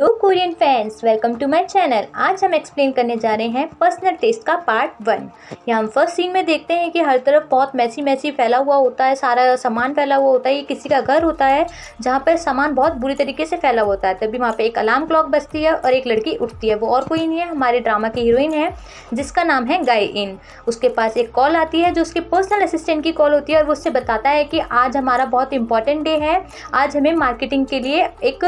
Hello Korean fans, welcome to my channel. आज हम explain करने जा रहे हैं पर्सनल टेस्ट का पार्ट 1। यहाँ हम फर्स्ट सीन में देखते हैं कि हर तरफ बहुत मैसी फैला हुआ होता है, सारा सामान फैला हुआ होता है। ये किसी का घर होता है जहाँ पर सामान बहुत बुरी तरीके से फैला होता है। तभी वहाँ पे एक अलार्म क्लॉक बजती है और एक लड़की उठती है। वो और कोई नहीं है, हमारे ड्रामा की हीरोइन है जिसका नाम है गाय इन। उसके पास एक कॉल आती है जो उसके पर्सनल असिस्टेंट की कॉल होती है और वो उससे बताता है कि आज हमारा बहुत इंपॉर्टेंट डे है, आज हमें मार्केटिंग के लिए एक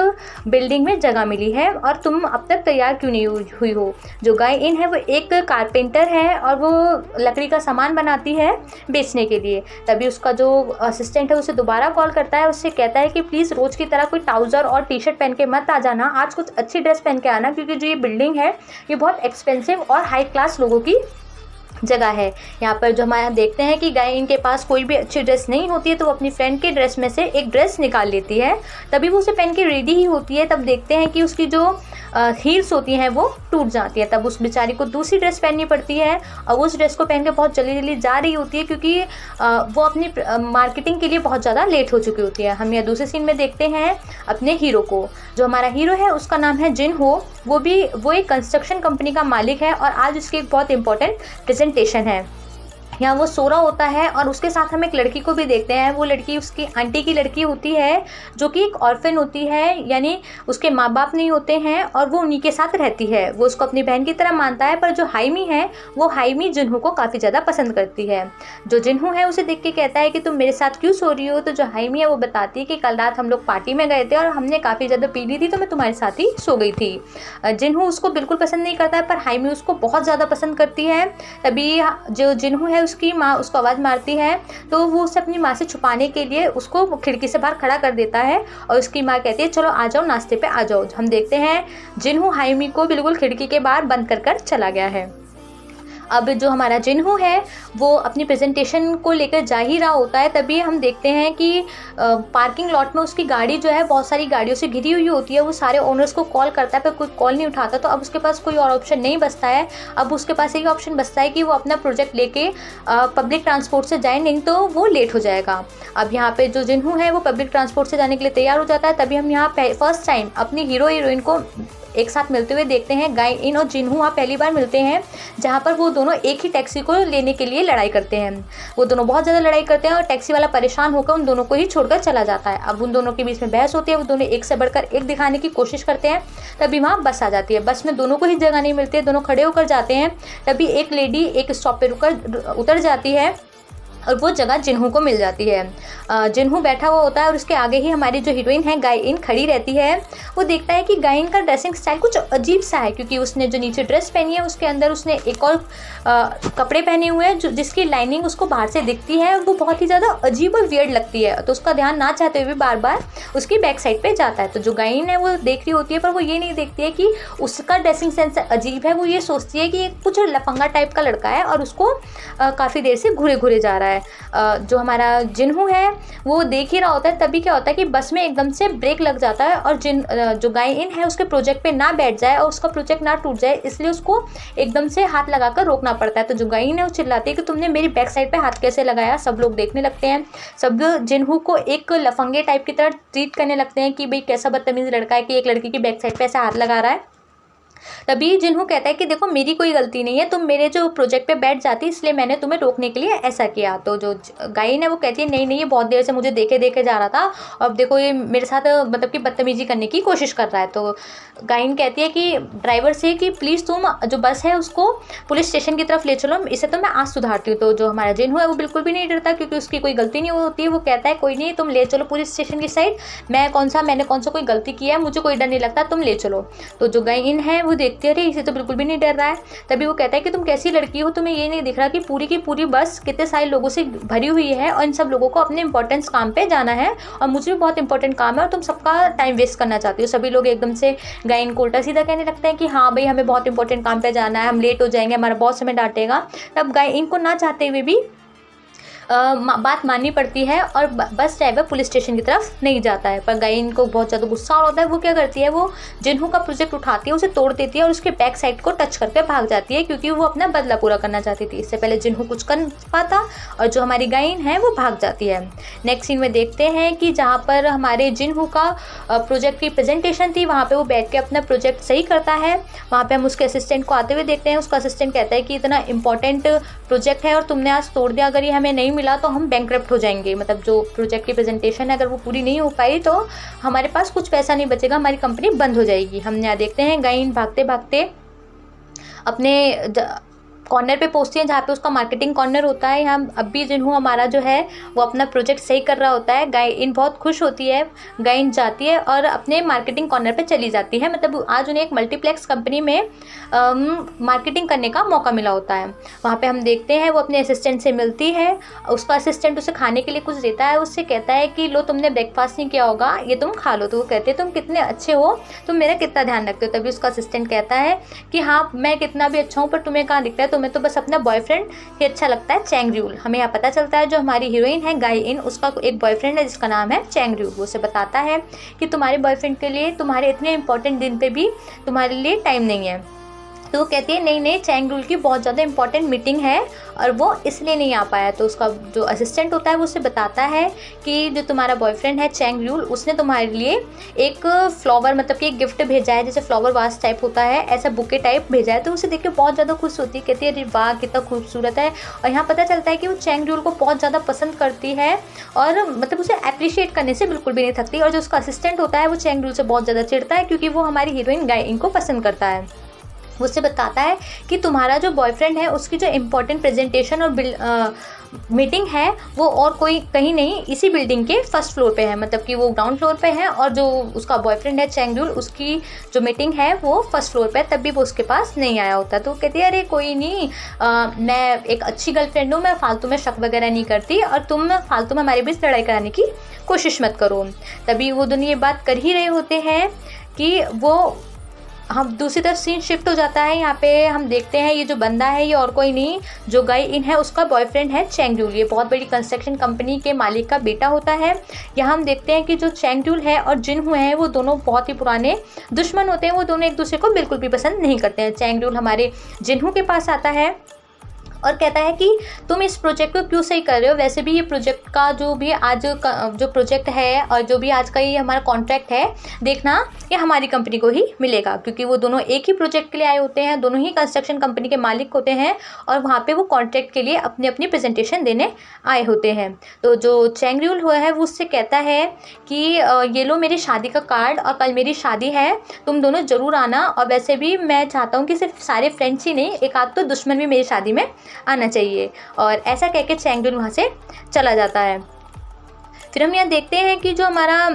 बिल्डिंग में जगह मिली है और तुम अब तक तैयार क्यों नहीं हुई हो। जो गाय इन है वो एक कारपेंटर है और वो लकड़ी का सामान बनाती है बेचने के लिए। तभी उसका जो असिस्टेंट है उसे दोबारा कॉल करता है, उससे कहता है कि प्लीज़ रोज़ की तरह कोई ट्राउज़र और टी शर्ट पहन के मत आ जाना, आज कुछ अच्छी ड्रेस पहन के आना, क्योंकि जो ये बिल्डिंग है ये बहुत एक्सपेंसिव और हाई क्लास लोगों की जगह है। यहाँ पर जो हमारे देखते हैं कि गाय इनके पास कोई भी अच्छी ड्रेस नहीं होती है तो वो अपनी फ्रेंड के ड्रेस में से एक ड्रेस निकाल लेती है। तभी वो उसे पहन के रेडी ही होती है। तब देखते हैं कि उसकी जो हील्स होती हैं वो टूट जाती है। तब उस बेचारी को दूसरी ड्रेस पहननी पड़ती है और उस ड्रेस को पहन के बहुत जल्दी जा रही होती है, क्योंकि वो अपनी मार्केटिंग के लिए बहुत ज़्यादा लेट हो चुकी होती है। हम यह दूसरे सीन में देखते हैं अपने हीरो को। जो हमारा हीरो है उसका नाम है जिन हो। वो एक कंस्ट्रक्शन कंपनी का मालिक है और आज उसकी एक बहुत इंपॉर्टेंट प्रेजेंटेशन है। यहाँ वो सो रहा होता है और उसके साथ हम एक लड़की को भी देखते हैं। वो लड़की उसकी आंटी की लड़की होती है जो कि एक ऑर्फन होती है, यानी उसके माँ बाप नहीं होते हैं और वो उन्हीं के साथ रहती है। वो उसको अपनी बहन की तरह मानता है, पर जो हाइमी है वो हाइमी जिन्हू को काफ़ी ज़्यादा पसंद करती है। जो जिन्हू है उसे देख के कहता है कि तुम मेरे साथ क्यों सो रही हो। तो जो हाइमी है वो बताती है कि कल रात हम लोग पार्टी में गए थे और हमने काफ़ी ज़्यादा पी ली थी तो मैं तुम्हारे साथ ही सो गई थी। जिन्हू उसको बिल्कुल पसंद नहीं करता है, पर हाइमी उसको बहुत ज़्यादा पसंद करती है। तभी जो जिन्हू है उसकी माँ उसको आवाज़ मारती है तो वो उसे अपनी माँ से छुपाने के लिए उसको खिड़की से बाहर खड़ा कर देता है और उसकी माँ कहती है चलो आ जाओ, नाश्ते पे आ जाओ। हम देखते हैं जिन्हू हाइमी को बिल्कुल खिड़की के बाहर बंद कर चला गया है। अब जो हमारा जिन्हू है वो अपनी प्रेजेंटेशन को लेकर जा ही रहा होता है। तभी हम देखते हैं कि पार्किंग लॉट में उसकी गाड़ी जो है बहुत सारी गाड़ियों से घिरी हुई होती है। वो सारे ओनर्स को कॉल करता है पर कोई कॉल नहीं उठाता, तो अब उसके पास कोई और ऑप्शन नहीं बचता है। अब उसके पास एक ऑप्शन बचता है कि वो अपना प्रोजेक्ट लेके पब्लिक ट्रांसपोर्ट से जाए, नहीं तो वो लेट हो जाएगा। अब यहाँ पे जो जिन्हू है वो पब्लिक ट्रांसपोर्ट से जाने के लिए तैयार हो जाता है। तभी हम यहाँ फर्स्ट टाइम अपनी हीरो हीरोइन को एक साथ मिलते हुए देखते हैं। गाय इन और जिन्हू वहाँ पहली बार मिलते हैं, जहाँ पर वो दोनों एक ही टैक्सी को लेने के लिए लड़ाई करते हैं। वो दोनों बहुत ज़्यादा लड़ाई करते हैं और टैक्सी वाला परेशान होकर उन दोनों को ही छोड़कर चला जाता है। अब उन दोनों के बीच में बहस होती है, वो दोनों एक से बढ़कर एक दिखाने की कोशिश करते हैं। तभी वहाँ बस आ जाती है। बस में दोनों को ही जगह नहीं मिलती है, दोनों खड़े होकर जाते हैं। तभी एक लेडी एक स्टॉप पे रुककर उतर जाती है और वो जगह जिन्हू को मिल जाती है। जिन्हू बैठा हुआ होता है और उसके आगे ही हमारी जो हीरोइन है गाय इन खड़ी रहती है। वो देखता है कि गाय इन का ड्रेसिंग स्टाइल कुछ अजीब सा है, क्योंकि उसने जो नीचे ड्रेस पहनी है उसके अंदर उसने एक और कपड़े पहने हुए हैं जिसकी लाइनिंग उसको बाहर से दिखती है और वो बहुत ही ज़्यादा अजीब और वियर्ड लगती है। तो उसका ध्यान ना चाहते हुए बार बार उसकी बैक साइड पे जाता है। तो जो गाय इन है वो देख रही होती है, पर वो ये नहीं देखती है कि उसका ड्रेसिंग सेंस अजीब है। वो ये सोचती है कि कुछ लफंगा टाइप का लड़का है और उसको काफ़ी देर से घूरे जा रहा है। जो हमारा जिन्हू है वो देख ही रहा होता है। तभी क्या होता है कि बस में एकदम से ब्रेक लग जाता है और जो गाय इन है उसके प्रोजेक्ट पे ना बैठ जाए और उसका प्रोजेक्ट ना टूट जाए, इसलिए उसको एकदम से हाथ लगाकर रोकना पड़ता है। तो जो गाय इन है वो चिल्लाती है कि तुमने मेरी बैक साइड पे हाथ कैसे लगाया। सब लोग देखने लगते हैं, सब जिन्हू को एक लफंगे टाइप की तरह ट्रीट करने लगते हैं कि भाई कैसा बदतमीज लड़का है कि एक लड़की की बैक साइड पे ऐसे हाथ लगा रहा है। तभी जिन्हू कहता है कि देखो मेरी कोई गलती नहीं है, तुम मेरे जो प्रोजेक्ट पे बैठ जाती इसलिए मैंने तुम्हें रोकने के लिए ऐसा किया। तो जो गायन है वो कहती है नहीं ये बहुत देर से मुझे देखे जा रहा था, अब देखो ये मेरे साथ मतलब कि बदतमीजी करने की कोशिश कर रहा है। तो गायन कहती है कि ड्राइवर से कि प्लीज़ तुम जो बस है उसको पुलिस स्टेशन की तरफ ले चलो, इसे तो मैं आज सुधारती हूँ। तो जो हमारा जिन्हू है वो बिल्कुल भी नहीं डरता, क्योंकि उसकी कोई गलती नहीं होती है। वो कहता है कोई नहीं, तुम ले चलो पुलिस स्टेशन की साइड, मैंने कौन सा कोई गलती किया है, मुझे कोई डर नहीं लगता, तुम ले चलो। तो जो गायन है वो देखती है अरे इसे तो बिल्कुल भी नहीं डर रहा है। तभी वो कहता है कि तुम कैसी लड़की हो, तुम्हें ये नहीं दिख रहा कि पूरी की पूरी बस कितने सारे लोगों से भरी हुई है और इन सब लोगों को अपने इंपॉर्टेंस काम पे जाना है और मुझे भी बहुत इंपॉर्टेंट काम है और तुम सबका टाइम वेस्ट करना चाहती हो। सभी लोग एकदम से गायन को उल्टा सीधा कहने लगते हैं कि हाँ भाई हमें बहुत इंपॉर्टेंट काम पे जाना है, हम लेट हो जाएंगे, हमारा बहुत समय डांटेगा। तब गायन को ना चाहते हुए भी बात माननी पड़ती है और बस ड्राइवर पुलिस स्टेशन की तरफ नहीं जाता है। पर गाइन को बहुत ज़्यादा गुस्सा होता है। वो क्या करती है, वो जिन्हों का प्रोजेक्ट उठाती है, उसे तोड़ देती है और उसके बैक साइड को टच करके भाग जाती है, क्योंकि वो अपना बदला पूरा करना चाहती थी। इससे पहले जिन्हों कुछ कर पाता और जो हमारी गाइन है वो भाग जाती है। नेक्स्ट सीन में देखते हैं कि जहाँ पर हमारे जिन्हों का प्रोजेक्ट की प्रेजेंटेशन थी, वहाँ पर वो बैठ के अपना प्रोजेक्ट सही करता है। वहाँ पर हम उसके असिस्टेंट को आते हुए देखते हैं। उसका असिस्टेंट कहता है कि इतना इंपॉर्टेंट प्रोजेक्ट है और तुमने आज तोड़ दिया, अगर ये हमें नहीं मिला तो हम बैंकरप्ट हो जाएंगे। मतलब जो प्रोजेक्ट की प्रेजेंटेशन है, अगर वो पूरी नहीं हो पाई तो हमारे पास कुछ पैसा नहीं बचेगा, हमारी कंपनी बंद हो जाएगी। हम यहाँ देखते हैं गाइन भागते भागते अपने कॉर्नर पे पहुंचती है, जहाँ पे उसका मार्केटिंग कॉर्नर होता है। हम अभी जिन्हों हमारा जो है वो अपना प्रोजेक्ट सही कर रहा होता है। गाइन बहुत खुश होती है। गाइन जाती है और अपने मार्केटिंग कॉर्नर पे चली जाती है। मतलब आज उन्हें एक मल्टीप्लेक्स कंपनी में मार्केटिंग करने का मौका मिला होता है। वहाँ पे हम देखते हैं वो अपने असिस्टेंट से मिलती है। उसका असिस्टेंट उसे खाने के लिए कुछ देता है। उससे कहता है कि लो, तुमने ब्रेकफास्ट नहीं किया होगा, ये तुम खा लो। तो वो कहते हैं तुम कितने अच्छे हो, तुम मेरा कितना ध्यान रखते हो। तभी उसका असिस्टेंट कहता है कि हाँ, मैं कितना भी अच्छा हूँ पर तुम्हें कहाँ दिखता है, तुम्हें तो बस अपना बॉयफ्रेंड ही अच्छा लगता है, चैंग र्यूल। हमें यहाँ पता चलता है जो हमारी हीरोइन है गाई इन, उसका एक बॉयफ्रेंड है जिसका नाम है चैंग र्यूल। वो उसे बताता है कि तुम्हारे बॉयफ्रेंड के लिए तुम्हारे इतने इंपॉर्टेंट दिन पे भी तुम्हारे लिए टाइम नहीं है। तो वो कहती है नहीं, चैंग र्यूल की बहुत ज़्यादा इंपॉर्टेंट मीटिंग है और वो इसलिए नहीं आ पाया। तो उसका जो असिस्टेंट होता है वो उसे बताता है कि जो तुम्हारा बॉयफ्रेंड है चैंग र्यूल, उसने तुम्हारे लिए एक फ्लावर, मतलब कि एक गिफ्ट भेजा है, जैसे फ्लावर वास टाइप होता है, ऐसा बुके टाइप भेजा है। तो उसे देख के बहुत ज़्यादा खुश होती है। कहती है अरे वाह, कितना खूबसूरत है। और यहाँ पता चलता है कि वो चैंग र्यूल को बहुत ज़्यादा पसंद करती है और मतलब उसे अप्रिशिएट करने से बिल्कुल भी नहीं थकती। और जो उसका असिस्टेंट होता है वो चैंग र्यूल से बहुत ज़्यादा चिढ़ता है, क्योंकि वो हमारी हीरोइन गाई इन को पसंद करता है। वो उससे बताता है कि तुम्हारा जो बॉयफ्रेंड है उसकी जो इम्पोर्टेंट प्रेजेंटेशन और मीटिंग है वो और कोई कहीं नहीं, इसी बिल्डिंग के फर्स्ट फ्लोर पे है। मतलब कि वो ग्राउंड फ्लोर पे है और जो उसका बॉयफ्रेंड है चैंग र्यूल, उसकी जो मीटिंग है वो फर्स्ट फ्लोर पे है, तब भी वो उसके पास नहीं आया होता। तो वो कहती है अरे कोई नहीं, मैं एक अच्छी गर्लफ्रेंड हूँ, मैं फालतू में शक वगैरह नहीं करती और तुम फालतू में हमारे बीच लड़ाई कराने की कोशिश मत करो। तभी वो दोनों ये बात कर ही रहे होते हैं कि वो हम दूसरी तरफ सीन शिफ्ट हो जाता है। यहाँ पे हम देखते हैं ये जो बंदा है ये और कोई नहीं, जो गाई इन है उसका बॉयफ्रेंड है चैंग र्यूल। ये बहुत बड़ी कंस्ट्रक्शन कंपनी के मालिक का बेटा होता है। यहाँ हम देखते हैं कि जो चैंग र्यूल है और जिन्हों है वो दोनों बहुत ही पुराने दुश्मन होते हैं। वो दोनों एक दूसरे को बिल्कुल भी पसंद नहीं करते हैं। चैंग र्यूल हमारे जिन्हों के पास आता है और कहता है कि तुम इस प्रोजेक्ट को क्यों सही कर रहे हो, वैसे भी ये प्रोजेक्ट का जो भी आज का जो प्रोजेक्ट है और जो भी आज का ये हमारा कॉन्ट्रैक्ट है, देखना ये हमारी कंपनी को ही मिलेगा, क्योंकि वो दोनों एक ही प्रोजेक्ट के लिए आए होते हैं, दोनों ही कंस्ट्रक्शन कंपनी के मालिक होते हैं और वहाँ पे वो कॉन्ट्रैक्ट के लिए अपनी अपनी प्रेजेंटेशन देने आए होते हैं। तो जो चैंग र्यूल हुआ है वो उससे कहता है कि ये लो मेरी शादी का कार्ड और कल मेरी शादी है, तुम दोनों ज़रूर आना। और वैसे भी मैं चाहता हूँ कि सिर्फ सारे फ्रेंड्स ही नहीं, एक आध तो दुश्मन भी मेरी शादी में आना चाहिए। और ऐसा कह के चैंग र्यूल वहाँ से चला जाता है। फिर हम यहाँ देखते हैं कि जो हमारा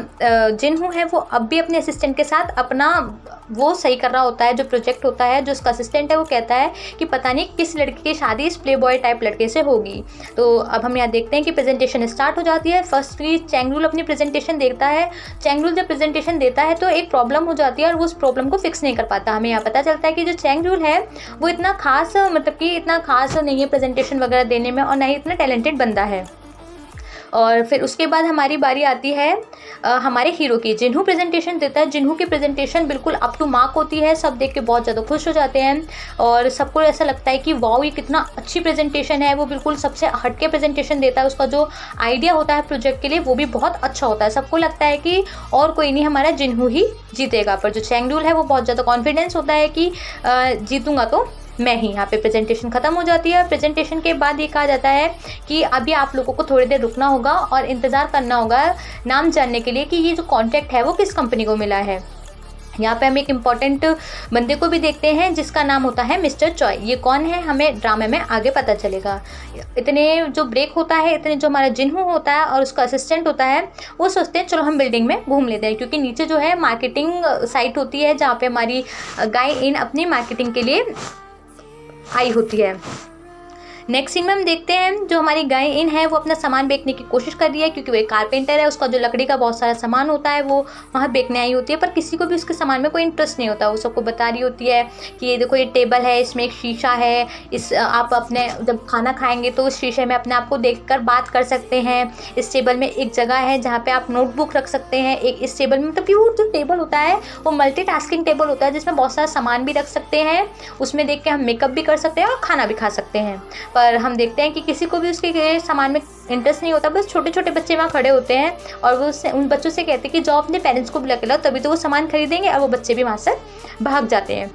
जिन्हों है वो अब भी अपने असिस्टेंट के साथ अपना वो सही कर रहा होता है, जो प्रोजेक्ट होता है। जो उसका असिस्टेंट है वो कहता है कि पता नहीं किस लड़की की शादी इस प्ले बॉय टाइप लड़के से होगी। तो अब हम यहाँ देखते हैं कि प्रेजेंटेशन स्टार्ट हो जाती है। फर्स्टली चैंग र्यूल अपनी प्रेजेंटेशन देता है। चैंग र्यूल जब प्रेजेंटेशन देता है तो एक प्रॉब्लम हो जाती है और वो उस प्रॉब्लम को फिक्स नहीं कर पाता। हमें यहाँ पता चलता है कि जो चैंग र्यूल है वो इतना खास, मतलब कि इतना खास नहीं है प्रेजेंटेशन वगैरह देने में और ना ही इतना टैलेंटेड बंदा है। और फिर उसके बाद हमारी बारी आती है हमारे हीरो की। जिन्हों प्रेजेंटेशन देता है, जिन्हों की प्रेजेंटेशन बिल्कुल अप टू मार्क होती है। सब देख के बहुत ज़्यादा खुश हो जाते हैं और सबको ऐसा लगता है कि वाओ ये कितना अच्छी प्रेजेंटेशन है। वो बिल्कुल सबसे हटके प्रेजेंटेशन देता है। उसका जो आइडिया होता है प्रोजेक्ट के लिए वो भी बहुत अच्छा होता है। सबको लगता है कि और कोई नहीं, हमारा जिन्हों ही जीतेगा। पर जो चैंग र्यूल है वो बहुत ज़्यादा कॉन्फिडेंस होता है कि जीतूंगा तो मैं ही। यहाँ पे प्रेजेंटेशन ख़त्म हो जाती है। प्रेजेंटेशन के बाद ये कहा जाता है कि अभी आप लोगों को थोड़ी देर रुकना होगा और इंतज़ार करना होगा नाम जानने के लिए कि ये जो कॉन्ट्रैक्ट है वो किस कंपनी को मिला है। यहाँ पे हम एक इम्पॉर्टेंट बंदे को भी देखते हैं जिसका नाम होता है मिस्टर चॉय। ये कौन है हमें ड्रामे में आगे पता चलेगा। इतने जो ब्रेक होता है, इतने जो हमारा जिन्हों होता है और उसका असिस्टेंट होता है वो सोचते हैं चलो हम बिल्डिंग में घूम लेते हैं, क्योंकि नीचे जो है मार्केटिंग साइट होती है जहाँ पे हमारी गाय इन अपनी मार्केटिंग के लिए आई होती है। नेक्स्ट सीन में हम देखते हैं जो हमारी गाय इन है वो अपना सामान बेचने की कोशिश कर रही है, क्योंकि वो एक कारपेंटर है, उसका जो लकड़ी का बहुत सारा सामान होता है वो वहाँ बेचने आई होती है, पर किसी को भी उसके सामान में कोई इंटरेस्ट नहीं होता। वो सबको बता रही होती है कि ये देखो, ये टेबल है, इसमें एक शीशा है, इस आप अपने जब खाना खाएंगे तो उस शीशे में अपने आप को देख कर बात कर सकते हैं। इस टेबल में एक जगह है जहाँ पे आप नोटबुक रख सकते हैं। एक इस टेबल में, मतलब कि वो जो टेबल होता है वो मल्टीटास्किंग टेबल होता है, जिसमें बहुत सारा सामान भी रख सकते हैं, उसमें देख के हम मेकअप भी कर सकते हैं और खाना भी खा सकते हैं। पर हम देखते हैं कि किसी को भी उसके सामान में इंटरेस्ट नहीं होता। बस छोटे छोटे बच्चे वहाँ खड़े होते हैं और वो उन बच्चों से कहते हैं कि जाओ अपने पेरेंट्स को बुला के लाओ, तभी तो वो सामान खरीदेंगे, और वो बच्चे भी वहाँ से भाग जाते हैं।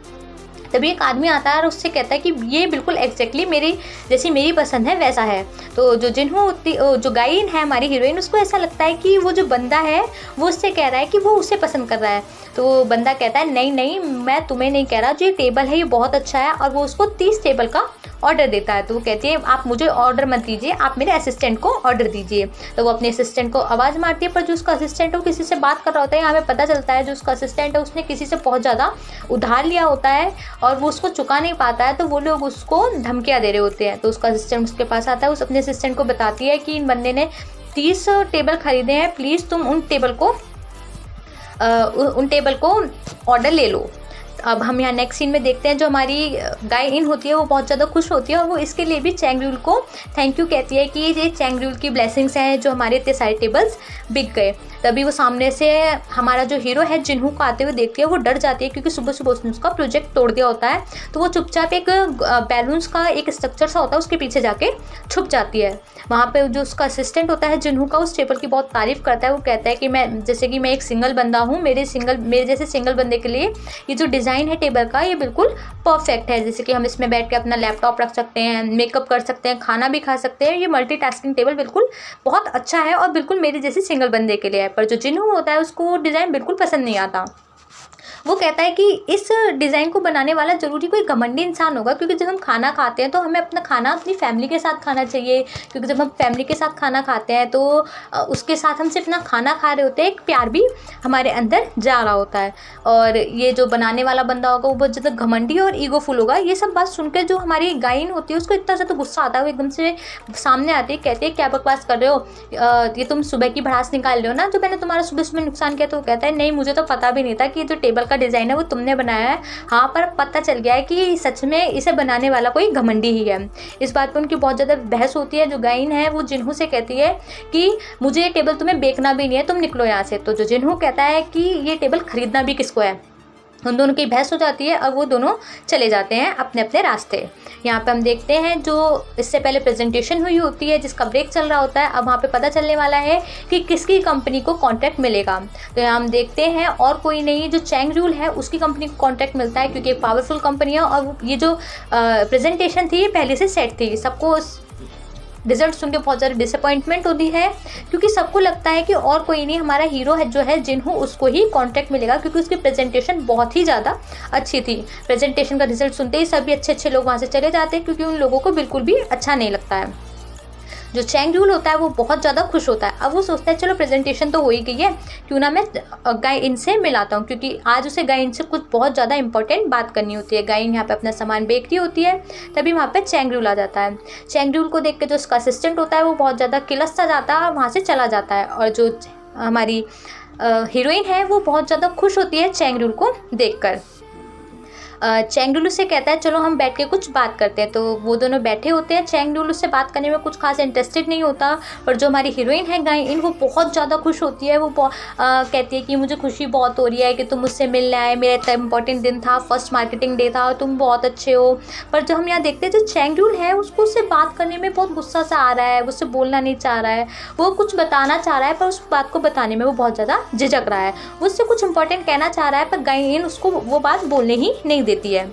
तभी एक आदमी आता है और उससे कहता है कि ये बिल्कुल एग्जैक्टली मेरी पसंद है वैसा है। तो जो जिन्हों होती, जो गायन है हमारी हीरोइन, उसको ऐसा लगता है कि वो जो बंदा है वो उससे कह रहा है कि वो उसे पसंद कर रहा है। तो वो बंदा कहता है नहीं नहीं, मैं तुम्हें नहीं कह रहा, जो ये टेबल है ये बहुत अच्छा है, और वो उसको 30 टेबल का ऑर्डर देता है। तो वो कहती है आप मुझे ऑर्डर मत दीजिए, आप मेरे असिस्टेंट को ऑर्डर दीजिए। तो वो अपने असिस्टेंट को आवाज़ मारती है, पर जो उसका असिस्टेंट है वो किसी से बात कर रहा होता है। यहाँ पे पता चलता है जो उसका असिस्टेंट है उसने किसी से बहुत ज़्यादा उधार लिया होता है और वो उसको चुका नहीं पाता है, तो वो लोग उसको धमकियाँ दे रहे होते हैं। तो उसका असिस्टेंट उसके पास आता है, उस अपने असिस्टेंट को बताती है कि इन बंदे ने 30 टेबल खरीदे हैं, प्लीज़ तुम उन टेबल को ऑर्डर ले लो। अब हम यहाँ नेक्स्ट सीन में देखते हैं जो हमारी गाय इन होती है वो बहुत ज़्यादा खुश होती है और वो इसके लिए भी चैंगरूल को थैंक यू कहती है कि ये चैंगरूल की ब्लेसिंग्स हैं जो हमारे इतने सारे टेबल्स बिक गए। तभी वो सामने से हमारा जो हीरो है जिन्हों को आते हुए देखती है, वो डर जाती है क्योंकि सुबह सुबह उसने उसका प्रोजेक्ट तोड़ दिया होता है। तो वो चुपचाप एक बैलून्स का एक स्ट्रक्चर सा होता है उसके पीछे जाके छुप जाती है। वहाँ पे जो उसका असिस्टेंट होता है जिन्हों का, उस टेबल की बहुत तारीफ़ करता है। वो कहता है कि मैं एक सिंगल बंदा हूँ, मेरे जैसे सिंगल बंदे के लिए ये जो डिज़ाइन है टेबल का ये बिल्कुल परफेक्ट है। जैसे कि हम इसमें बैठ के अपना लैपटॉप रख सकते हैं, मेकअप कर सकते हैं, खाना भी खा सकते हैं। ये मल्टीटास्किंग टेबल बिल्कुल बहुत अच्छा है और बिल्कुल मेरे जैसे सिंगल बंदे के लिए है। पर जो जिन्हों होता है उसको डिज़ाइन बिल्कुल पसंद नहीं आता। वो कहता है कि इस डिज़ाइन को बनाने वाला ज़रूरी कोई घमंडी इंसान होगा, क्योंकि जब हम खाना खाते हैं तो हमें अपना खाना अपनी फैमिली के साथ खाना चाहिए, क्योंकि जब हम फैमिली के साथ खाना खाते हैं तो उसके साथ हम सिर्फ ना खाना खा रहे होते हैं, एक प्यार भी हमारे अंदर जा रहा होता है। और ये जो बनाने वाला बंदा होगा वो बहुत ज़्यादा घमंडी और ईगोफुल होगा। ये सब बात सुनकर जो हमारी गायन होती है उसको इतना ज़्यादा गुस्सा आता है, वो एकदम से सामने आती है, कहती है क्या बकवास कर रहे हो, ये तुम सुबह की भड़ास निकाल रहे हो ना, जो मैंने तुम्हारा सुबह सुबह नुकसान किया। तो वो कहता है नहीं, मुझे तो पता भी नहीं था कि ये जो टेबल का डिज़ाइन है वो तुमने बनाया है। हाँ, पर पता चल गया है कि सच में इसे बनाने वाला कोई घमंडी ही है। इस बात पर उनकी बहुत ज़्यादा बहस होती है। जो गायन है वो जिन्हों से कहती है कि मुझे ये टेबल तुम्हें बेचना भी नहीं है, तुम निकलो यहाँ से। तो जो जिन्हों कहता है कि ये टेबल खरीदना भी किसको है। उन दोनों की बहस हो जाती है और वो दोनों चले जाते हैं अपने अपने रास्ते। यहाँ पे हम देखते हैं जो इससे पहले प्रेजेंटेशन हुई होती है जिसका ब्रेक चल रहा होता है। अब वहाँ पे पता चलने वाला है कि किसकी कंपनी को कॉन्ट्रैक्ट मिलेगा। तो यहाँ हम देखते हैं और कोई नहीं, जो चैंगरूल है उसकी कंपनी को कॉन्ट्रैक्ट मिलता है, क्योंकि एक पावरफुल कंपनी है और ये जो प्रेजेंटेशन थी ये पहले से सेट थी। सबको रिजल्ट सुन के बहुत ज़्यादा डिसअपॉइंटमेंट होती है, क्योंकि सबको लगता है कि और कोई नहीं, हमारा हीरो है जो है जिन्हों, उसको ही कॉन्ट्रैक्ट मिलेगा, क्योंकि उसकी प्रेजेंटेशन बहुत ही ज़्यादा अच्छी थी। प्रेजेंटेशन का रिजल्ट सुनते ही सभी अच्छे लोग वहाँ से चले जाते हैं, क्योंकि उन लोगों को बिल्कुल भी अच्छा नहीं लगता है। जो चैंगरूल होता है वो बहुत ज़्यादा खुश होता है। अब वो सोचता है चलो प्रेजेंटेशन तो हो ही गई है, क्यों ना मैं गायन से मिलाता हूँ, क्योंकि आज उसे गायन से कुछ बहुत ज़्यादा इंपॉर्टेंट बात करनी होती है। गायन यहाँ पे अपना सामान बेच रही होती है, तभी वहाँ पे चैंगरूल आ जाता है। चैंगरूल को देख के जो उसका असिस्टेंट होता है वो बहुत ज़्यादा किलस सा जाता है और वहाँ से चला जाता है। और जो हमारी हीरोइन है वो बहुत ज़्यादा खुश होती है चैंगरूल को देख कर। चैंगरूल उससे कहता है चलो हम बैठ के कुछ बात करते हैं। तो वो दोनों बैठे होते हैं। चैंगरूल उससे बात करने में कुछ खास इंटरेस्टेड नहीं होता, पर जो हमारी हीरोइन है गायन, वो बहुत ज़्यादा खुश होती है। वो कहती है कि मुझे खुशी बहुत हो रही है कि तुम मुझसे मिलने आए, मेरा इतना इंपॉर्टेंट दिन था, फर्स्ट मार्केटिंग डे था, तुम बहुत अच्छे हो। पर जो हम यहाँ देखते हैं जो चैंगरूल है उसको उससे बात करने में बहुत गुस्सा सा आ रहा है, उससे बोलना नहीं चाह रहा है, वो कुछ बताना चाह रहा है पर उस बात को बताने में वो बहुत ज़्यादा झिझक रहा है। वो उससे कुछ इंपॉर्टेंट कहना चाह रहा है पर गायन उसको वो बात बोलने ही नहीं देती है।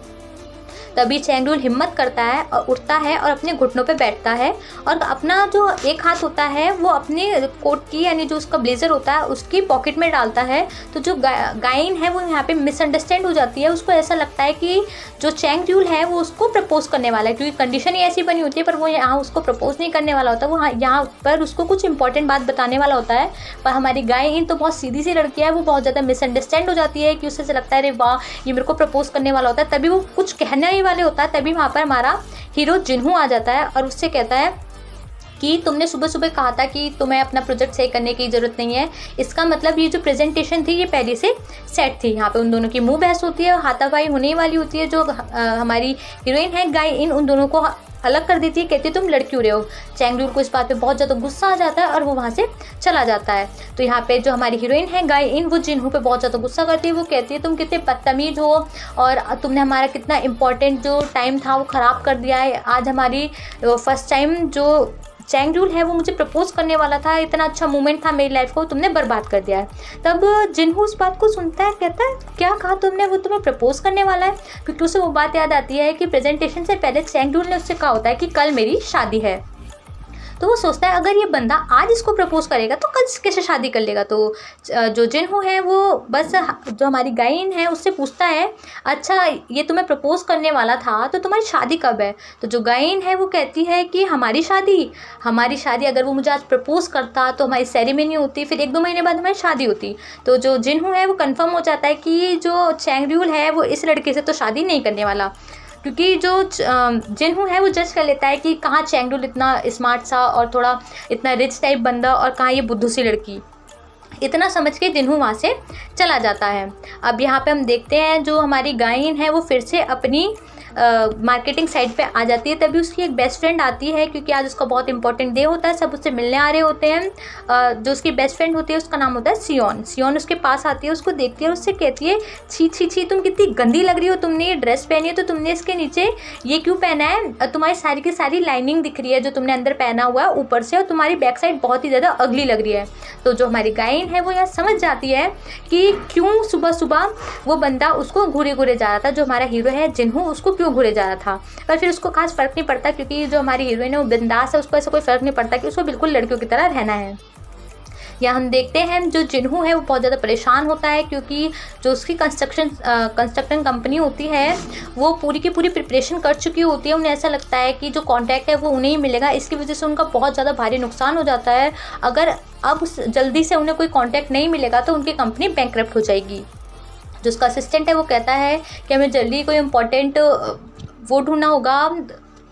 तभी चैंगरूल हिम्मत करता है और उठता है और अपने घुटनों पे बैठता है और अपना जो एक हाथ होता है वो अपने कोट की, यानी जो उसका ब्लेजर होता है उसकी पॉकेट में डालता है। तो जो गायन है वो यहाँ पे मिसअंडरस्टैंड हो जाती है। उसको ऐसा लगता है कि जो चैंगरूल है वो उसको प्रपोज करने वाला है, क्योंकि कंडीशन ही ऐसी बनी होती है, पर वो यहाँ उसको प्रपोज नहीं करने वाला होता। वो यहाँ पर उसको कुछ इंपॉर्टेंट बात बताने वाला होता है। पर हमारी गायन तो बहुत सीधी सी लड़की है, वो बहुत ज़्यादा मिसअंडरस्टैंड हो जाती है कि उससे लगता है अरे वाह ये मेरे को प्रपोज करने वाला होता है, तभी वो कुछ कहना ही ही वाले होता है तभी वहाँ पर हमारा हीरो जिन्हू आ जाता है और उससे कहता है कि तुमने सुबह सुबह कहा था कि तुम्हें अपना प्रोजेक्ट सही करने की ज़रूरत नहीं है। इसका मतलब ये जो प्रेजेंटेशन थी ये पहले से सेट थी। यहाँ पे उन दोनों की मुंह बहस होती है, हाथापाई होने वाली होती है। जो हमारी हीरोइन है गाय इन उन दोनों को अलग कर देती है, कहती है तुम लड़ क्यों रहे हो। चैंगडूल को इस बात पे बहुत ज़्यादा गुस्सा आ जाता है और वो वहाँ से चला जाता है। तो यहाँ पे जो हमारी हीरोइन है गाय इन वो जिन्हू पे बहुत ज़्यादा गुस्सा करती है। वो कहती है तुम कितने बदतमीज हो और तुमने हमारा कितना इंपॉर्टेंट जो टाइम था वो ख़राब कर दिया है। आज हमारी फर्स्ट टाइम जो चैंगडूल है वो मुझे प्रपोज करने वाला था, इतना अच्छा मोमेंट था मेरी लाइफ को, तुमने बर्बाद कर दिया है। तब जिन्हू उस बात को सुनता है, कहता है क्या कहा तुमने, वो तुम्हें प्रपोज करने वाला है। क्योंकि उसे वो बात याद आती है कि प्रेजेंटेशन से पहले चैंगडूल ने उससे कहा होता है कि कल मेरी शादी है। तो वो सोचता है अगर ये बंदा आज इसको प्रपोज करेगा तो कल कैसे शादी कर लेगा। तो जो जिन्हू है वो बस जो हमारी गायन है उससे पूछता है अच्छा ये तुम्हें प्रपोज करने वाला था तो तुम्हारी शादी कब है। तो जो गायन है वो कहती है कि हमारी शादी अगर वो मुझे आज प्रपोज करता तो हमारी सेरेमनी होती, फिर 1-2 महीने बाद हमारी शादी होती। तो जो जिन्हू है वो कंफर्म हो जाता है कि जो चैंगडूल है वो इस लड़के से तो शादी नहीं करने वाला। क्योंकि जो जिन्हू है वो जज कर लेता है कि कहाँ चैंगडूल इतना स्मार्ट सा और थोड़ा इतना रिच टाइप बंदा और कहाँ ये बुद्धू सी लड़की। इतना समझ के जिन्हू वहाँ से चला जाता है। अब यहाँ पे हम देखते हैं जो हमारी गायन है वो फिर से अपनी मार्केटिंग साइट पे आ जाती है। तभी उसकी एक बेस्ट फ्रेंड आती है क्योंकि आज उसका बहुत इंपॉर्टेंट डे होता है, सब उससे मिलने आ रहे होते हैं। जो उसकी बेस्ट फ्रेंड होती है उसका नाम होता है सियोन उसके पास आती है, उसको देखती है और उससे कहती है छी तुम कितनी गंदी लग रही हो, तुमने ये ड्रेस पहनी है तो तुमने इसके नीचे ये क्यों पहना है, तुम्हारी सारी की सारी लाइनिंग दिख रही है जो तुमने अंदर पहना हुआ है ऊपर से, और तुम्हारी बैक साइड बहुत ही ज़्यादा अगली लग रही है। तो जो हमारी गायन है वो यह समझ जाती है कि क्यों सुबह सुबह वो बंदा उसको घूरे जा रहा था, जो हमारा हीरो है जिन्हू उसको क्यों घूरे जा रहा था। पर फिर उसको खास फर्क नहीं पड़ता क्योंकि जो हमारी हीरोइन है वो बिंदास है, उसको ऐसा कोई फर्क नहीं पड़ता कि उसको बिल्कुल लड़कियों की तरह रहना है। या हम देखते हैं जो जिन्हू है वो बहुत ज़्यादा परेशान होता है क्योंकि जो उसकी कंस्ट्रक्शन कंपनी होती है वो पूरी की पूरी प्रिपरेशन कर चुकी होती है। उन्हें ऐसा लगता है कि जो कॉन्ट्रैक्ट है वो उन्हें ही मिलेगा, इसकी वजह से उनका बहुत ज़्यादा भारी नुकसान हो जाता है। अगर अब जल्दी से उन्हें कोई कॉन्ट्रैक्ट नहीं मिलेगा तो उनकी कंपनी बैंकक्रप्ट हो जाएगी। जो उसका असिस्टेंट है वो कहता है कि हमें जल्दी कोई इम्पोर्टेंट वो ढूंढना होगा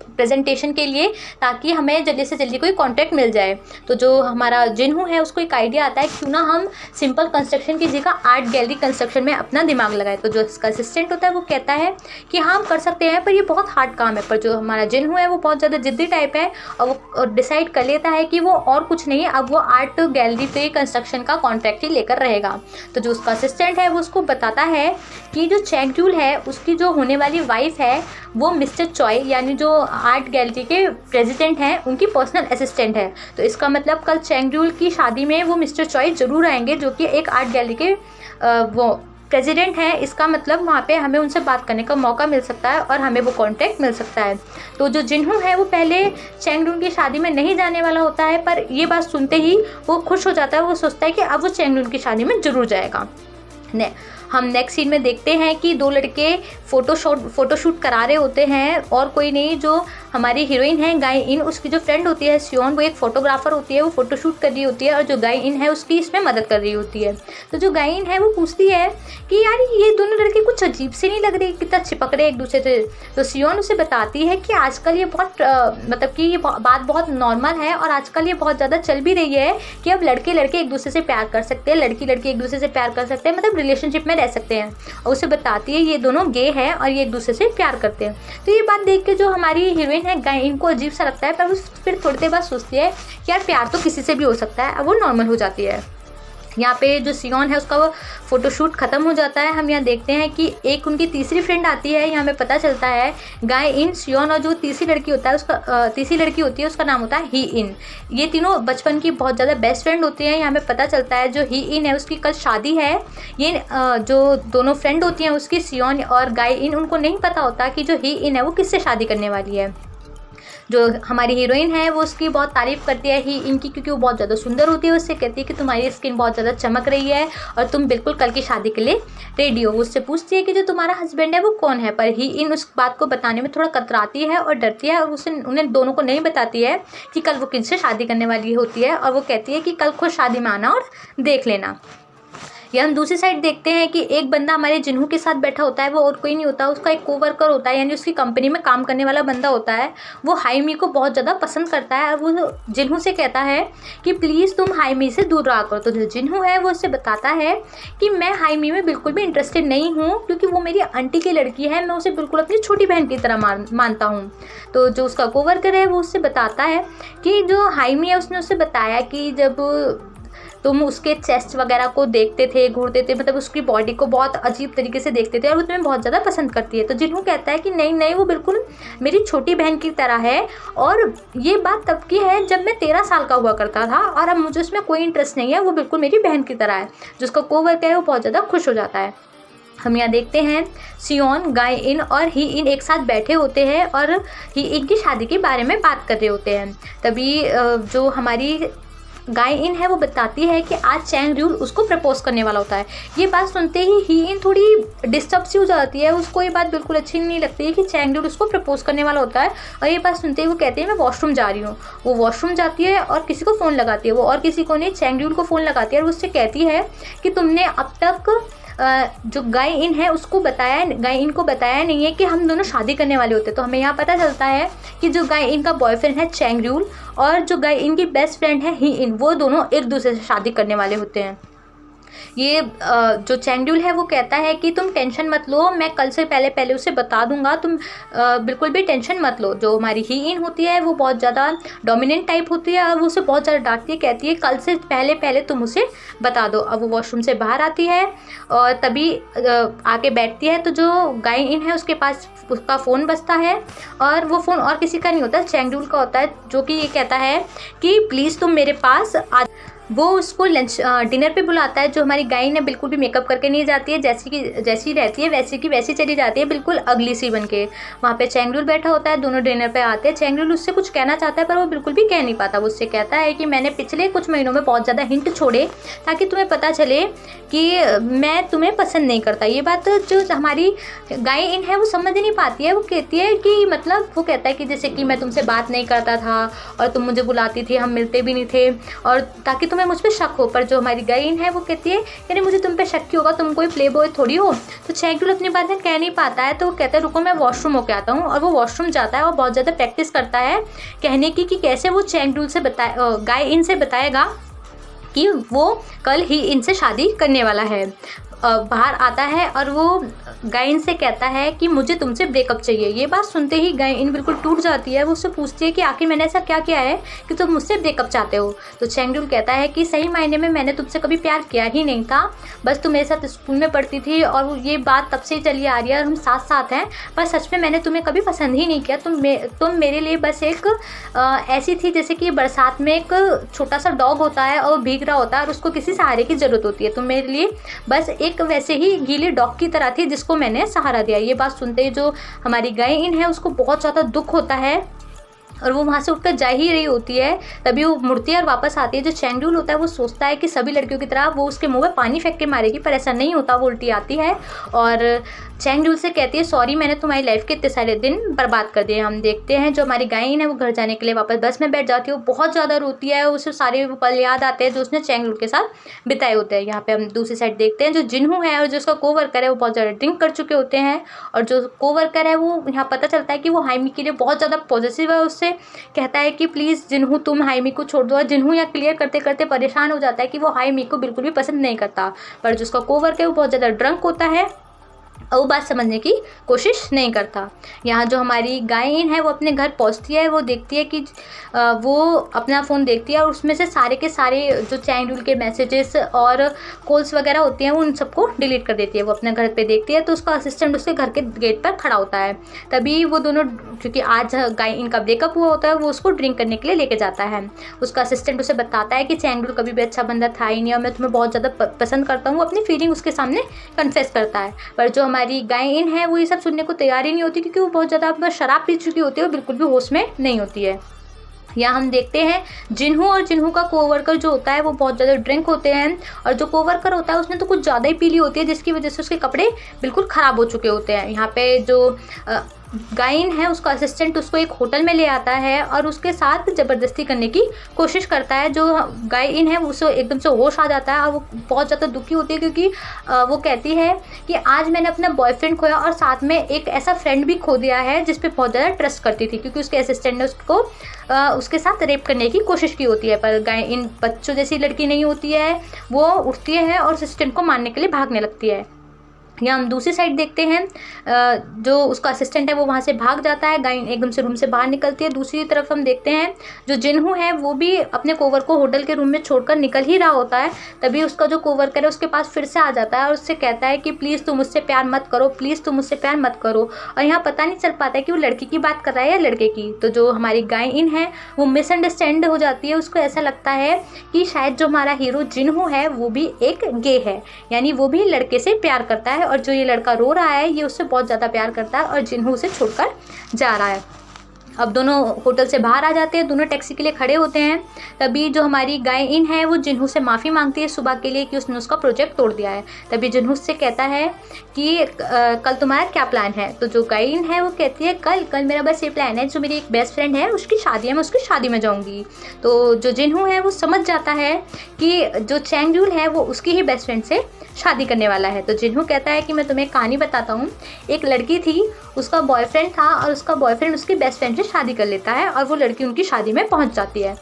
प्रेजेंटेशन के लिए ताकि हमें जल्दी से जल्दी कोई कॉन्ट्रैक्ट मिल जाए। तो जो हमारा जिन्हू है उसको एक आइडिया आता है क्यों ना हम सिंपल कंस्ट्रक्शन की जगह आर्ट गैलरी कंस्ट्रक्शन में अपना दिमाग लगाए। तो जो इसका असिस्टेंट होता है वो कहता है कि हाँ हम कर सकते हैं पर ये बहुत हार्ड काम है। पर जो हमारा जिन्हू है वो बहुत ज़्यादा जिद्दी टाइप है और वो डिसाइड कर लेता है कि वो और कुछ नहीं, अब वो आर्ट गैलरी पे कंस्ट्रक्शन का कॉन्ट्रैक्ट ही लेकर रहेगा। तो जो उसका असिस्टेंट है वो उसको बताता है कि जो चैंगडूल है उसकी जो होने वाली वाइफ है वो मिस्टर चॉय यानी जो आर्ट गैलरी के प्रेसिडेंट हैं उनकी पर्सनल असिस्टेंट है। तो इसका मतलब कल चैंगडूल की शादी में वो मिस्टर चॉय ज़रूर आएंगे जो कि एक आर्ट गैलरी के वो प्रेसिडेंट हैं। इसका मतलब वहाँ पे हमें उनसे बात करने का मौका मिल सकता है और हमें वो कॉन्ट्रैक्ट मिल सकता है। तो जो जिन्हू है वो पहले चैंगडूल की शादी में नहीं जाने वाला होता है, पर ये बात सुनते ही वो खुश हो जाता है। वो सोचता है कि अब वो चैंगडूल की शादी में ज़रूर जाएगा। हम नेक्स्ट सीन में देखते हैं कि 2 लड़के फ़ोटोशूट करा रहे होते हैं और कोई नहीं, जो हमारी हीरोइन है गाय इन उसकी जो फ्रेंड होती है सियोन वो एक फ़ोटोग्राफ़र होती है, वो फ़ोटोशूट कर रही होती है और जो गाय इन है उसकी इसमें मदद कर रही होती है। तो जो गाय इन है वो पूछती है कि यार ये दोनों लड़के कुछ अजीब से नहीं लग रहे, कितना चिपक रहे एक दूसरे से। तो सियोन उसे बताती है कि आजकल ये बहुत मतलब कि ये बात बहुत नॉर्मल है और आजकल ये बहुत ज़्यादा चल भी रही है कि अब लड़के एक दूसरे से प्यार कर सकते हैं, लड़की एक दूसरे से प्यार कर सकते हैं, मतलब रिलेशनशिप में रह सकते हैं। और उसे बताती है ये दोनों गे हैं और ये एक दूसरे से प्यार करते हैं। तो ये बात देख के जो हमारी हीरोइन है गाय इनको अजीब सा लगता है, पर वो फिर थोड़ी देर बाद सोचती है कि यार प्यार तो किसी से भी हो सकता है, अब वो नॉर्मल हो जाती है। यहाँ पे जो सियोन है उसका वो फ़ोटोशूट ख़त्म हो जाता है। हम यहाँ देखते हैं कि एक उनकी तीसरी फ्रेंड आती है। यहाँ हमें पता चलता है गाय इन, सियोन और जो तीसरी लड़की होती है उसका नाम होता है ही इन। ये तीनों बचपन की बहुत ज़्यादा बेस्ट फ्रेंड होती हैं। यहाँ हमें पता चलता है जो ही इन है उसकी कल शादी है। ये जो दोनों फ्रेंड होती हैं उसकी सियोन और गाय इन, उनको नहीं पता होता कि जो ही इन है वो किससे शादी करने वाली है। जो हमारी हीरोइन है वो उसकी बहुत तारीफ़ करती है ही इनकी क्योंकि वो बहुत ज़्यादा सुंदर होती है। उससे कहती है कि तुम्हारी स्किन बहुत ज़्यादा चमक रही है और तुम बिल्कुल कल की शादी के लिए रेडी हो। उससे पूछती है कि जो तुम्हारा हस्बैंड है वो कौन है, पर ही इन उस बात को बताने में थोड़ा कतराती है और डरती है और उन्हें दोनों को नहीं बताती है कि कल वो किनसे शादी करने वाली होती है। और वो कहती है कि कल खुद शादी में आना और देख लेना। या हम दूसरी साइड देखते हैं कि एक बंदा हमारे जिन्हू के साथ बैठा होता है, वो और कोई नहीं होता, उसका एक कोवर्कर होता है, यानी उसकी कंपनी में काम करने वाला बंदा होता है। वो हाइमी को बहुत ज़्यादा पसंद करता है और वो जिन्हू से कहता है कि प्लीज़ तुम हाइमी से दूर रहा करो। तो जो जिन्हू है वो उससे बताता है कि मैं हाइमी में बिल्कुल भी इंटरेस्टेड नहीं हूँ, क्योंकि वो मेरी आंटी की लड़की है, मैं उसे बिल्कुल अपनी छोटी बहन की तरह मानता हूँ। तो जो उसका कोवर्कर है वो उससे बताता है कि जो हाइमी है उसने उससे बताया कि जब तुम उसके चेस्ट वगैरह को देखते थे, घूरते थे, मतलब उसकी बॉडी को बहुत अजीब तरीके से देखते थे और वो तुम्हें बहुत ज़्यादा पसंद करती है। तो जिन्हों कहता है कि नहीं नहीं, वो बिल्कुल मेरी छोटी बहन की तरह है और ये बात तब की है जब मैं 13 साल का हुआ करता था और अब मुझे उसमें कोई इंटरेस्ट नहीं है, वो बिल्कुल मेरी बहन की तरह है। जिसका कोवर्कर है वो बहुत ज़्यादा खुश हो जाता है। हम यहाँ देखते हैं सियोन, गाय इन और ही इन एक साथ बैठे होते हैं और ही इन की शादी के बारे में बात कर रहे होते हैं। तभी जो हमारी गाय इन है वो बताती है कि आज चैंग ड्यूल उसको प्रपोज करने वाला होता है। ये बात सुनते ही इन थोड़ी डिस्टर्ब सी हो जाती है, उसको ये बात बिल्कुल अच्छी नहीं लगती है कि चैंग ड्यूल उसको प्रपोज करने वाला होता है। और ये बात सुनते ही वो कहते हैं मैं वॉशरूम जा रही हूँ। वो वॉशरूम जाती है और किसी को फ़ोन लगाती है, वो और किसी को नहीं, चैंग ड्यूल को फ़ोन लगाती है और उससे कहती है कि तुमने अब तक जो गाय इन है उसको बताया, गाय इन को बताया नहीं है कि हम दोनों शादी करने वाले होते। तो हमें यहाँ पता चलता है कि जो गाय इन का बॉयफ्रेंड है चैंग ड्यूल और जो गाय इन की बेस्ट फ्रेंड है ही इन, वो दोनों एक दूसरे से शादी करने वाले होते हैं। ये जो चैंग ड्यूल है वो कहता है कि तुम टेंशन मत लो, मैं कल से पहले उसे बता दूंगा, तुम बिल्कुल भी टेंशन मत लो। जो हमारी ही इन होती है वो बहुत ज़्यादा डोमिनेंट टाइप होती है और वो उसे बहुत ज़्यादा डांटती है, कहती है कल से पहले तुम उसे बता दो। अब वो वॉशरूम से बाहर आती है और तभी आके बैठती है तो जो गाय इन है उसके पास उसका फ़ोन बजता है और वो फ़ोन और किसी का नहीं होता, चैंग ड्यूल का होता है, जो कि ये कहता है कि प्लीज़ तुम मेरे पास आ। वो उसको लंच डिनर पे बुलाता है। जो हमारी गाय ने बिल्कुल भी मेकअप करके नहीं जाती है, जैसी रहती है वैसी की वैसी चली जाती है, बिल्कुल अगली सी बन के। वहाँ पे चैंग ड्यूल बैठा होता है, दोनों डिनर पे आते हैं। चैंग ड्यूल उससे कुछ कहना चाहता है पर वो बिल्कुल भी कह नहीं पाता। वो उससे कहता है कि मैंने पिछले कुछ महीनों में बहुत ज़्यादा हिंट छोड़े ताकि तुम्हें पता चले कि मैं तुम्हें पसंद नहीं करता। ये बात जो हमारी गाय इन है वो समझ नहीं पाती है। वो कहती है कि मतलब वो कहता है कि जैसे कि मैं तुमसे बात नहीं करता था और तुम मुझे बुलाती थी, हम मिलते भी नहीं थे और ताकि तुम्हें मुझ पर शक हो। पर जो हमारी गाय इन है वो कहती है यानी मुझे तुम पे शक क्यों होगा, तुम कोई प्ले बॉय थोड़ी हो। तो चैंग ड्यूल अपनी बातें कह नहीं पाता है तो वो कहता है रुको मैं वॉशरूम होके आता हूँ। और वो वॉशरूम जाता है और बहुत ज़्यादा प्रैक्टिस करता है कहने की कि कैसे वो चैंग ड्यूल से गाय इन से बताएगा कि वो कल ही इनसे शादी करने वाला है। बाहर आता है और वो गाय इन से कहता है कि मुझे तुमसे ब्रेकअप चाहिए। ये बात सुनते ही गाय इन बिल्कुल टूट जाती है। वो उससे पूछती है कि आखिर मैंने ऐसा क्या किया है कि तुम मुझसे ब्रेकअप चाहते हो। तो चैंग ड्यूल कहता है कि सही मायने में मैंने तुमसे कभी प्यार किया ही नहीं था, बस तुम मेरे साथ स्कूल में पढ़ती थी और ये बात तब से ही चली आ रही है और हम साथ साथ हैं, पर सच में मैंने तुम्हें कभी पसंद ही नहीं किया। तुम मेरे लिए बस एक ऐसी थी जैसे कि बरसात में एक छोटा सा डॉग होता है और भीग रहा होता है और उसको किसी सहारे की ज़रूरत होती है। तुम मेरे लिए बस एक वैसे ही गीले डॉग की तरह थी जिसको मैंने सहारा दिया। ये बात सुनते ही जो हमारी गाय इन है उसको बहुत ज़्यादा दुख होता है और वो वहाँ से उठकर जा ही रही होती है। तभी वो मुड़ती है और वापस आती है। जो चैंग ड्यूल होता है वो सोचता है कि सभी लड़कियों की तरह वो उसके मुंह में पानी फेंक के मारेगी, पर ऐसा नहीं होता। वो उल्टी आती है और चैंग ड्यूल से कहती है सॉरी मैंने तुम्हारी लाइफ के इतने सारे दिन बर्बाद कर दिए। हम देखते हैं जो हमारी गाय इन है वो घर जाने के लिए वापस बस में बैठ जाती है। वो बहुत ज़्यादा रोती है, उसे सारे पल याद आते हैं जो उसने चैंग ड्यूल के साथ बिताए होते हैं। यहाँ पे हम दूसरी साइड देखते हैं जो जिन्हू है और जो उसका कोवर्कर है वो बहुत ज़्यादा ड्रिंक कर चुके होते हैं और जो कोवर्कर है वो यहाँ पता चलता है कि वो हाइमी के लिए बहुत ज़्यादा पॉजिटिव है। उससे कहता है कि प्लीज़ जिन्हू तुम हाइमी को छोड़ दो। और जिन्हू यहाँ क्लियर करते करते परेशान हो जाता है कि वो हाइमी को बिल्कुल भी पसंद नहीं करता, पर जो उसका कोवर्कर है वो बहुत ज़्यादा ड्रंक होता है और वो बात समझने की कोशिश नहीं करता। यहाँ जो हमारी गाय इन है वो अपने घर पहुँचती है। वो देखती है कि वो अपना फ़ोन देखती है और उसमें से सारे के सारे जो चैंग ड्यूल के मैसेजेस और कॉल्स वगैरह होती हैं वो उन सबको डिलीट कर देती है। वो अपने घर पे देखती है तो उसका असिस्टेंट उसके घर के गेट पर खड़ा होता है। तभी वो दोनों, क्योंकि आज गाय इन का ब्रेकअप हुआ होता है, वो उसको ड्रिंक करने के लिए लेके जाता है। उसका असिस्टेंट उसे बताता है कि चैंग ड्यूल कभी भी अच्छा बंदा था ही नहीं और मैं तुम्हें बहुत ज़्यादा पसंद करता हूँ। अपनी फीलिंग उसके सामने कन्फेस करता है। पर जो हमारी गाय इन है वो ये सब सुनने को तैयार ही नहीं होती क्योंकि वो बहुत ज़्यादा शराब पी चुकी होती है और बिल्कुल भी होश में नहीं होती है। यहाँ हम देखते हैं जिन्हू और जिन्हू का कोवर्कर जो होता है वो बहुत ज़्यादा ड्रिंक होते हैं और जो कोवर्कर होता है उसने तो कुछ ज़्यादा ही पी ली होती है जिसकी वजह से उसके कपड़े बिल्कुल ख़राब हो चुके होते हैं। यहाँ पे जो गाइन है उसका असिस्टेंट उसको एक होटल में ले आता है और उसके साथ ज़बरदस्ती करने की कोशिश करता है। जो गाइन है उसे एकदम से होश आ जाता है और वो बहुत ज़्यादा दुखी होती है, क्योंकि वो कहती है कि आज मैंने अपना बॉयफ्रेंड खोया और साथ में एक ऐसा फ्रेंड भी खो दिया है जिस पे बहुत ज़्यादा ट्रस्ट करती थी, क्योंकि उसके असिस्टेंट ने उसको उसके साथ रेप करने की कोशिश की होती है। पर गाइन बच्चों जैसी लड़की नहीं होती है, वो उठती है और असिस्टेंट को मारने के लिए भागने लगती है। या हम दूसरी साइड देखते हैं, जो उसका असिस्टेंट है वो वहाँ से भाग जाता है, गाइन एकदम से रूम से बाहर निकलती है। दूसरी तरफ हम देखते हैं जो जिनहू है वो भी अपने कोवर को होटल के रूम में छोड़कर निकल ही रहा होता है। तभी उसका जो कोवर्कर है उसके पास फिर से आ जाता है और उससे कहता है कि प्लीज़ तुम मुझसे प्यार मत करो, प्लीज़ तुम मुझसे प्यार मत करो। और यहाँ पता नहीं चल पाता है कि वो लड़की की बात कर रहा है या लड़के की। तो जो हमारी गाइन है वो मिसअंडरस्टैंड हो जाती है, उसको ऐसा लगता है कि शायद जो हमारा हीरो जिनहू है वो भी एक गे है, यानी वो भी लड़के से प्यार करता है और जो ये लड़का रो रहा है ये उससे बहुत ज़्यादा प्यार करता है और जिनहू उसे छोड़कर जा रहा है। अब दोनों होटल से बाहर आ जाते हैं, दोनों टैक्सी के लिए खड़े होते हैं। तभी जो हमारी गाइन है वो जिनहू से माफ़ी मांगती है सुबह के लिए कि उसने उसका प्रोजेक्ट तोड़ दिया है। तभी जिनहू से कहता है कि कल तुम्हारा क्या प्लान है। तो जो गाइन है वो कहती है कल मेरा बस ये प्लान है, जो मेरी एक बेस्ट फ्रेंड है उसकी शादी है, मैं उसकी शादी में जाऊँगी। तो जो जिनहू है वो समझ जाता है कि जो चैंग-यूल है वो उसकी ही बेस्ट फ्रेंड से शादी करने वाला है। तो जिनहू कहता है कि मैं तुम्हें एक कहानी बताता हूँ। एक लड़की थी, उसका बॉयफ्रेंड था और उसका बॉयफ्रेंड उसकी बेस्ट फ्रेंड से शादी कर लेता है और वो लड़की उनकी शादी में पहुंच जाती है।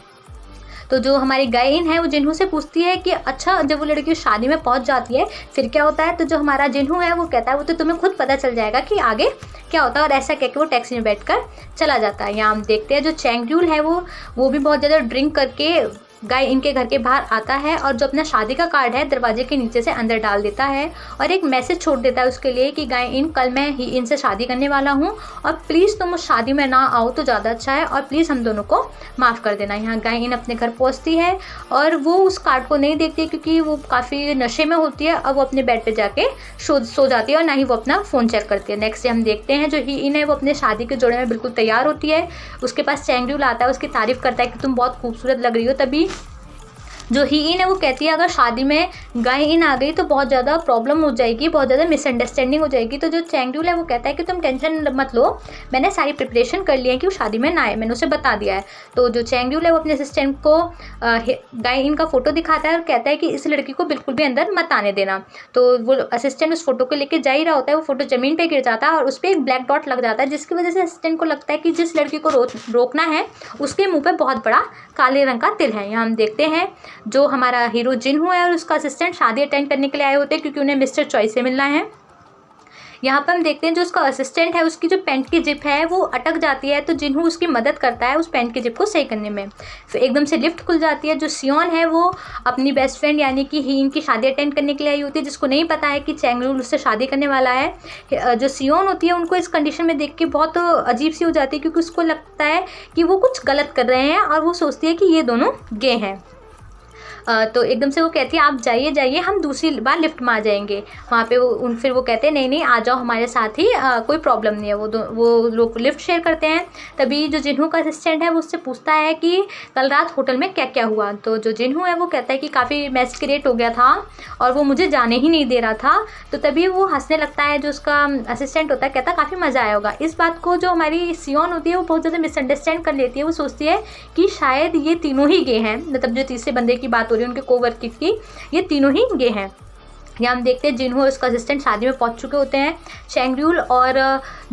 तो जो हमारी गाइन है वो जिनहू से पूछती है कि अच्छा जब वो लड़की शादी में पहुंच जाती है फिर क्या होता है। तो जो हमारा जिनहू है वो कहता है वो तो तुम्हें खुद पता चल जाएगा कि आगे क्या होता है, और ऐसा कह के वो टैक्सी में बैठकर चला जाता है। यहाँ हम देखते हैं जो चैंग-यूल है वो भी बहुत ज़्यादा ड्रिंक करके गाय इनके घर के बाहर आता है और जो अपना शादी का कार्ड है दरवाजे के नीचे से अंदर डाल देता है और एक मैसेज छोड़ देता है उसके लिए कि गाय इन कल मैं ही इनसे शादी करने वाला हूँ और प्लीज़ तुम उस शादी में ना आओ तो ज़्यादा अच्छा है और प्लीज़ हम दोनों को माफ़ कर देना। यहाँ गाय इन अपने घर पहुँचती है और वो उस कार्ड को नहीं देखती क्योंकि वो काफ़ी नशे में होती है और वो अपने बेड पर जाके सो जाती है और ना ही वो अपना फ़ोन चेक करती है। नेक्स्ट डे हम देखते हैं जो ही इन है वो अपने शादी के जोड़े में बिल्कुल तैयार होती है। उसके पास चैंग-यूल आता है, उसकी तारीफ़ करता है कि तुम बहुत खूबसूरत लग रही हो। तभी जो ही इन है वो कहती है अगर शादी में गाय इन आ गई तो बहुत ज़्यादा प्रॉब्लम हो जाएगी, बहुत ज़्यादा मिसअंडरस्टैंडिंग हो जाएगी। तो जो चैंग-यूल है वो कहता है कि तुम टेंशन मत लो, मैंने सारी प्रिपरेशन कर ली है कि वो शादी में ना आए, मैंने उसे बता दिया है। तो जो चैंग-यूल है वो अपने असिस्टेंट को गाय इन का फ़ोटो दिखाता है और कहता है कि इस लड़की को बिल्कुल भी अंदर मत आने देना। तो वो असिस्टेंट उस फोटो को लेकर जा ही रहा होता है, वो फोटो ज़मीन पर गिर जाता है और उस पर एक ब्लैक डॉट लग जाता है, जिसकी वजह से असिस्टेंट को लगता है कि जिस लड़की को रोकना है उसके मुँह पर बहुत बड़ा काले रंग का तिल है। यहाँ हम देखते हैं जो हमारा हीरो जिनहू है और उसका असिस्टेंट शादी अटेंड करने के लिए आए होते हैं क्योंकि उन्हें मिस्टर चॉय से मिलना है। यहाँ पर हम देखते हैं जो उसका असिस्टेंट है उसकी जो पैंट की जिप है वो अटक जाती है, तो जिनहू उसकी मदद करता है उस पैंट की जिप को सही करने में। फिर एकदम से लिफ्ट खुल जाती है। जो सियोन है वो अपनी बेस्ट फ्रेंड यानी कि ही इनकी शादी अटेंड करने के लिए आई होती है, जिसको नहीं पता है कि चैंग-यूल उससे शादी करने वाला है। जो सियोन होती है उनको इस कंडीशन में देख के बहुत अजीब सी हो जाती है क्योंकि उसको लगता है कि वो कुछ गलत कर रहे हैं और वो सोचती है कि ये दोनों गे हैं। तो एकदम से वो कहती है आप जाइए हम दूसरी बार लिफ्ट में आ जाएंगे। वहाँ पे फिर वो कहते हैं नहीं आ जाओ हमारे साथ ही, कोई प्रॉब्लम नहीं है। वो लोग लिफ्ट शेयर करते हैं। तभी जो जिनहू का असिस्टेंट है वो उससे पूछता है कि कल रात होटल में क्या क्या हुआ। तो जो जिनहू है वो कहता है कि काफ़ी मैस क्रिएट हो गया था और वो मुझे जाने ही नहीं दे रहा था। तो तभी वो हंसने लगता है, जो उसका असिस्टेंट होता है कहता है काफ़ी मज़ा आया होगा। इस बात को जो हमारी सियोन होती है वो बहुत ज़्यादा मिसअंडरस्टैंड कर लेती है। वो सोचती है कि शायद ये तीनों ही गे हैं, मतलब जो तीसरे बंदे की बात उनके कोवर्कर की, ये तीनों ही गे हैं। यहाँ हम देखते हैं जिनहू और उसका असिस्टेंट शादी में पहुंच चुके होते हैं। चैंग-यूल और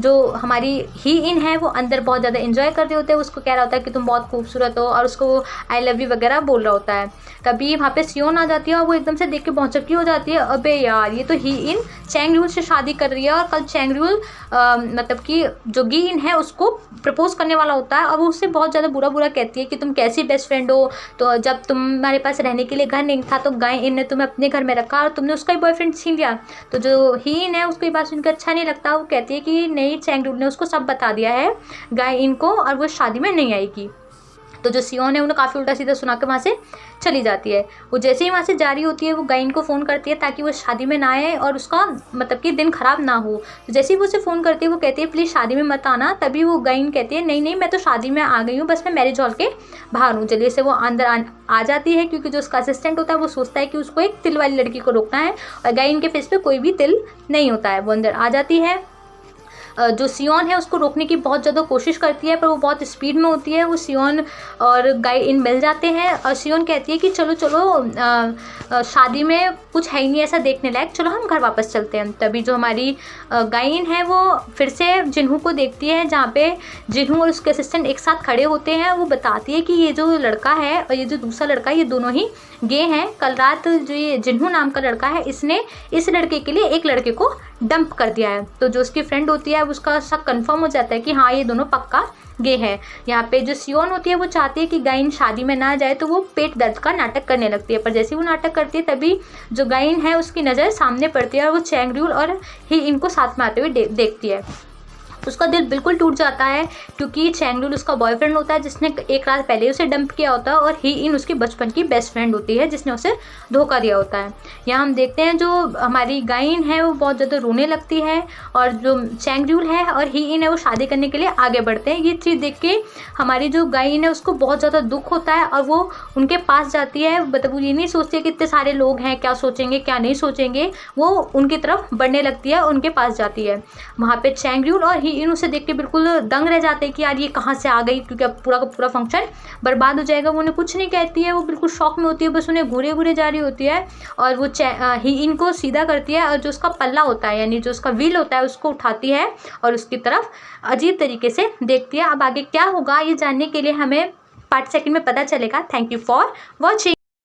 जो हमारी ही इन है वो अंदर बहुत ज़्यादा एंजॉय कर रहे होते हैं। उसको कह रहा होता है कि तुम बहुत खूबसूरत हो और उसको वो आई लव यू वगैरह बोल रहा होता है। तभी वहाँ पे सियोन आ जाती है और वो एकदम से देख के भौचक्की हो जाती है, अबे यार ये तो ही इन चैंग-यूल से शादी कर रही है और कल चैंग-यूल मतलब कि जो गी इन है उसको प्रपोज करने वाला होता है और वो उससे बहुत ज़्यादा बुरा कहती है कि तुम कैसी बेस्ट फ्रेंड हो, तो जब तुम्हारे पास रहने के लिए घर नहीं था तो गाय इन ने तुम्हें अपने घर में रखा और तुमने उसका बॉयफ्रेंड छीन लिया। तो जो ही इन है उसको ये बात सुनकर अच्छा नहीं लगता। वो कहती है कि नहीं, चैंग-यूल ने उसको सब बता दिया है गाय इन को और वो शादी में नहीं आएगी। तो जो सियोन है उन्हें काफ़ी उल्टा सीधा सुना के वहाँ से चली जाती है। वो जैसे ही वहाँ से जा रही होती है वो गाइन को फ़ोन करती है ताकि वो शादी में ना आए और उसका मतलब कि दिन ख़राब ना हो। तो जैसे ही वो उसे फ़ोन करती है वो कहती है प्लीज़ शादी में मत आना। तभी वो गाइन कहती है नहीं मैं तो शादी में आ गई हूँ, बस मैं मैरिज हॉल के बाहर हूँ। जल्दी से वो अंदर आ जाती है क्योंकि जो उसका असिस्टेंट होता है वो सोचता है कि उसको एक तिल वाली लड़की को रोकना है और गाइन के फेस पे कोई भी तिल नहीं होता है। वो अंदर आ जाती है। जो सियोन है उसको रोकने की बहुत ज़्यादा कोशिश करती है, पर वो बहुत स्पीड में होती है। वो सियोन और गाय इन मिल जाते हैं और सियोन कहती है कि चलो चलो शादी में कुछ है ही नहीं ऐसा देखने लायक, चलो हम घर वापस चलते हैं। तभी जो हमारी गायन है वो फिर से जिन्हू को देखती है, जहाँ पे जिन्हू और उसके असिस्टेंट एक साथ खड़े होते हैं। वो बताती है कि ये जो लड़का है और ये जो दूसरा लड़का है ये दोनों ही गे हैं। कल रात जो ये जिन्हू नाम का लड़का है इसने इस लड़के के लिए एक लड़के को डंप कर दिया है। तो जो उसकी फ्रेंड होती है उसका शक कंफर्म हो जाता है कि हाँ ये दोनों पक्का गे है। यहाँ पे जो सियोन होती है वो चाहती है कि गायन शादी में ना जाए, तो वो पेट दर्द का नाटक करने लगती है। पर जैसे वो नाटक करती है तभी जो गायन है उसकी नज़र सामने पड़ती है और वो चैंगरूल और ही इनको साथ में आते हुए देखती है। उसका दिल बिल्कुल टूट जाता है, क्योंकि चैंगरूल उसका बॉयफ्रेंड होता है जिसने एक रात पहले उसे डंप किया होता है, और ही इन उसकी बचपन की बेस्ट फ्रेंड होती है जिसने उसे धोखा दिया होता है। यहाँ हम देखते हैं जो हमारी गायन है वो बहुत ज़्यादा रोने लगती है, और जो चैंगरूल है और ही इन है वो शादी करने के लिए आगे बढ़ते हैं। ये चीज़ देख के हमारी जो गायन है उसको बहुत ज़्यादा दुख होता है, और वो उनके पास जाती है। मतलब वो ये नहीं सोचती है कि इतने सारे लोग हैं क्या सोचेंगे क्या नहीं सोचेंगे, वो उनकी तरफ बढ़ने लगती है, उनके पास जाती है। वहाँ पे चैंगरूल और इन उसे देख के बिल्कुल दंग रह जाते हैं कि यार ये कहाँ से आ गई, क्योंकि अब पूरा का पूरा फंक्शन बर्बाद हो जाएगा। वो उन्हें कुछ नहीं कहती है, वो बिल्कुल शॉक में होती है, बस उन्हें घूरे घूरे जा रही होती है। और वो ही इनको सीधा करती है और जो उसका पल्ला होता है यानी जो उसका व्हील होता है उसको उठाती है और उसकी तरफ अजीब तरीके से देखती है। अब आगे क्या होगा ये जानने के लिए हमें पार्ट सेकंड में पता चलेगा। Thank you for watching.